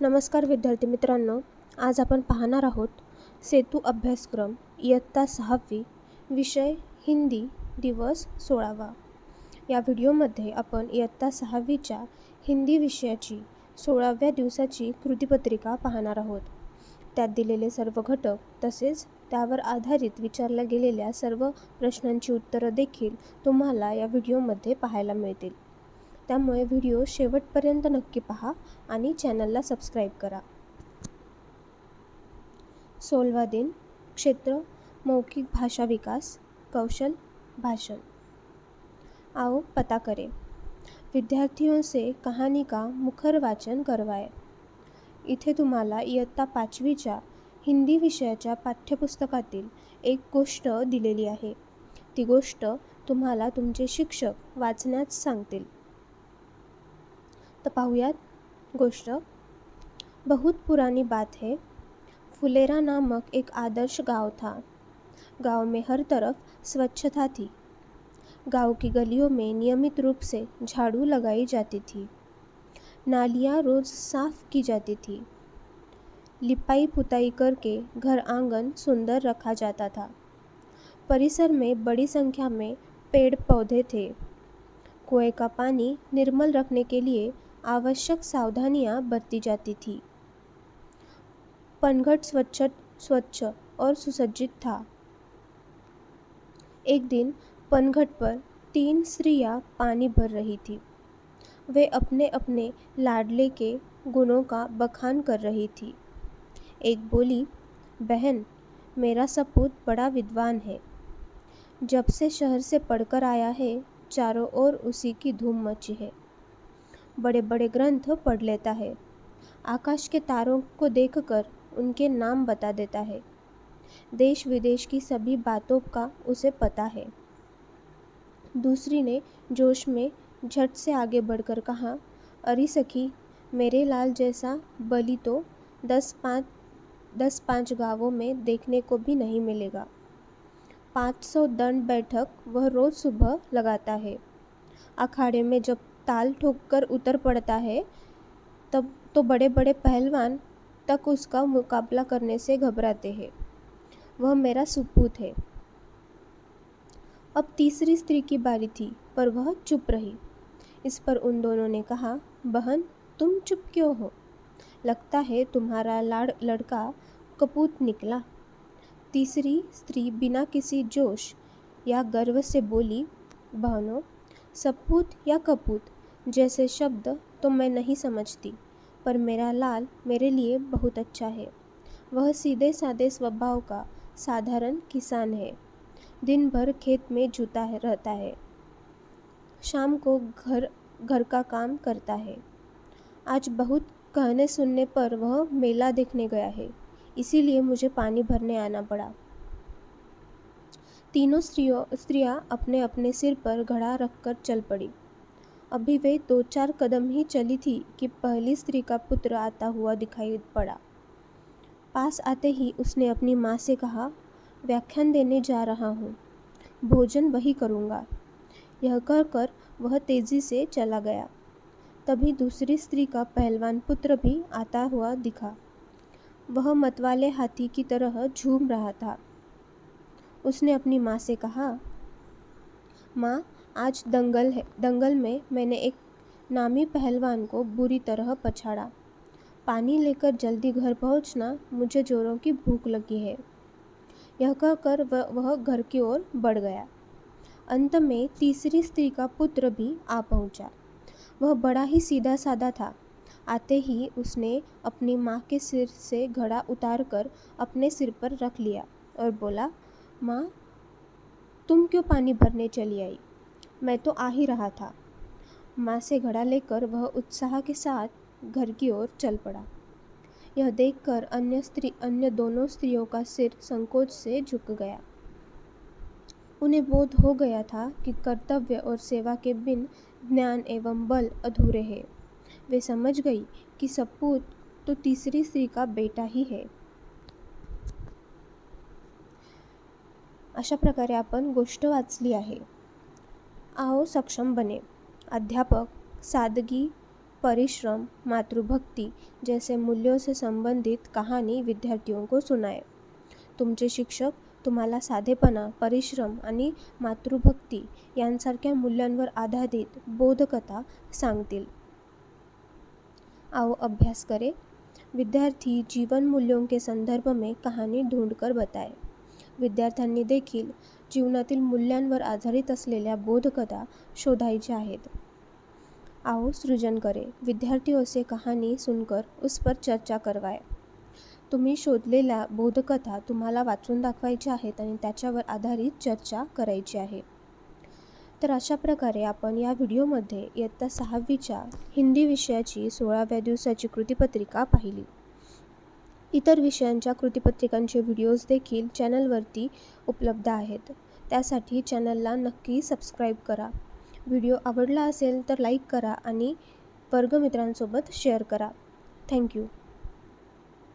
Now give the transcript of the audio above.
नमस्कार विद्यार्थी मित्रांनो, आज आपण पाहणार आहोत सेतू अभ्यासक्रम इयत्ता 6वी, विषय हिंदी, दिवस 16वा. या व्हिडिओमध्ये आपण इयत्ता 6वीच्या हिंदी विषयाची 16व्या दिवसाची कृतीपत्रिका पाहणार आहोत. त्यात दिलेले सर्व घटक तसेच त्यावर आधारित विचारल्या गेलेल्या सर्व प्रश्नांची उत्तरं देखील तुम्हाला या व्हिडिओमध्ये पाहायला मिळतील. त्यामुळे व्हिडिओ शेवटपर्यंत नक्की पहा आणि चॅनलला सबस्क्राईब करा. 16वां दिन, क्षेत्र मौखिक भाषा विकास, कौशल भाषण. आओ पता करें. विद्यार्थियों से कहानी का मुखर वाचन करवाएं. इथे तुम्हाला इयत्ता 5वीच्या हिंदी विषयाच्या पाठ्यपुस्तकातील एक गोष्ट दिलेली आहे. ती गोष्ट तुम्हाला तुमचे शिक्षक वाचण्यास सांगतील. तो पाहुयात गोष्ट. बहुत पुरानी बात है. फुलेरा नामक एक आदर्श गांव था. गांव में हर तरफ स्वच्छता थी. गांव की गलियों में नियमित रूप से झाड़ू लगाई जाती थी. नालियाँ रोज साफ की जाती थी. लिपाई पुताई करके घर आंगन सुंदर रखा जाता था. परिसर में बड़ी संख्या में पेड़ पौधे थे. कुएं का पानी निर्मल रखने के लिए आवश्यक सावधानियां बरती जाती थी. पनघट स्वच्छ और सुसज्जित था. एक दिन पनघट पर 3 स्त्रियां पानी भर रही थी. वे अपने अपने लाडले के गुणों का बखान कर रही थी. एक बोली, बहन, मेरा सपूत बड़ा विद्वान है. जब से शहर से पढ़कर आया है, चारों ओर उसी की धूम मची है. बड़े बड़े ग्रंथ पढ़ लेता है. आकाश के तारों को देखकर उनके नाम बता देता है. देश विदेश की सभी बातों का उसे पता है. दूसरी ने जोश में झट से आगे बढ़कर कहा, अरे सखी, मेरे लाल जैसा बलि तो 10-5 गांवों में देखने को भी नहीं मिलेगा. 500 दंड बैठक वह रोज सुबह लगाता है. अखाड़े में जब ताल ठोककर उतर पड़ता है तब तो बड़े बड़े पहलवान तक उसका मुकाबला करने से घबराते हैं. वह मेरा सुपूत है. अब तीसरी स्त्री की बारी थी, पर वह चुप रही. इस पर उन दोनों ने कहा, बहन, तुम चुप क्यों हो? लगता है तुम्हारा लड़का कपूत निकला. तीसरी स्त्री बिना किसी जोश या गर्व से बोली, बहनों, सपूत या कपूत जैसे शब्द तो मैं नहीं समझती, पर मेरा लाल मेरे लिए बहुत अच्छा है. वह सीधे साधे स्वभाव का साधारण किसान है. दिन भर खेत में जुता रहता है. शाम को घर का काम करता है. आज बहुत कहने सुनने पर वह मेला देखने गया है, इसीलिए मुझे पानी भरने आना पड़ा. तीनों स्त्रियां अपने अपने सिर पर घड़ा रखकर चल पड़ी. अभी वे 2-4 कदम ही चली थी कि पहली स्त्री का पुत्र आता हुआ दिखाई पड़ा. पास आते ही उसने अपनी माँ से कहा, व्याख्यान देने जा रहा हूँ, भोजन वही करूँगा. यह कहकर वह तेजी से चला गया. तभी दूसरी स्त्री का पहलवान पुत्र भी आता हुआ दिखा. वह मतवाले हाथी की तरह झूम रहा था. उसने अपनी माँ से कहा, माँ, आज दंगल में मैंने एक नामी पहलवान को बुरी तरह पछाड़ा. पानी लेकर जल्दी घर पहुँचना, मुझे जोरों की भूख लगी है. यह कहकर वह घर की ओर बढ़ गया. अंत में तीसरी स्त्री का पुत्र भी आ पहुँचा. वह बड़ा ही सीधा साधा था. आते ही उसने अपनी माँ के सिर से घड़ा उतारकर अपने सिर पर रख लिया और बोला, माँ, तुम क्यों पानी भरने चली आई? मैं तो आ ही रहा था. माँ से घड़ा लेकर वह उत्साह के साथ घर की ओर चल पड़ा. यह देखकर अन्य दोनों स्त्रियों का सिर संकोच से झुक गया. उन्हें बोध हो गया था कि कर्तव्य और सेवा के बिन ज्ञान एवं बल अधूरे हैं. वे समझ गई कि सपूत तो तीसरी स्त्री का बेटा ही है. अशा प्रकारे आपण गोष्ट वाचली आहे. आओ सक्षम बने. अध्यापक सादगी, परिश्रम, मातृभक्ति जैसे मूल्यों से संबंधित कहानी विद्यार्थियों को सुनाएं। तुमचे शिक्षक तुम्हाला साधेपणा, परिश्रम आणि मातृभक्ति यांसारख्या मूल्यांवर आधारित बोधकथा सांगतील। आओ अभ्यास करें। विद्यार्थी जीवन मूल्यों के संदर्भ में कहानी ढूंढकर बताए। विद्यार्थ्यांनी देखील जीवनातील मूल्यांवर आधारित असलेल्या बोधकथा शोधायच्या आहेत। आओ सृजन करें। विद्यार्थियों से कहानी सुनकर उस पर चर्चा करवाएं। तुम्ही शोधलेल्या बोधकथा तुम्हाला वाचून दाखवायच्या आहेत आणि त्याच्यावर आधारित चर्चा करायची आहे। तर अशा प्रकारे आपण या व्हिडिओमध्ये इयत्ता 6वीच्या हिंदी विषयाची 16व्या दिवसाची कृतीपत्रिका पाहिली। इतर विषयांच्या कृतीपत्रिकांचे व्हिडिओज देखील चॅनलवरती उपलब्ध आहेत। त्यासाठी चॅनलला नक्की सबस्क्राईब करा। व्हिडिओ आवडला असेल तर लाईक करा आणि वर्गमित्रांसोबत शेअर करा। थँक्यू।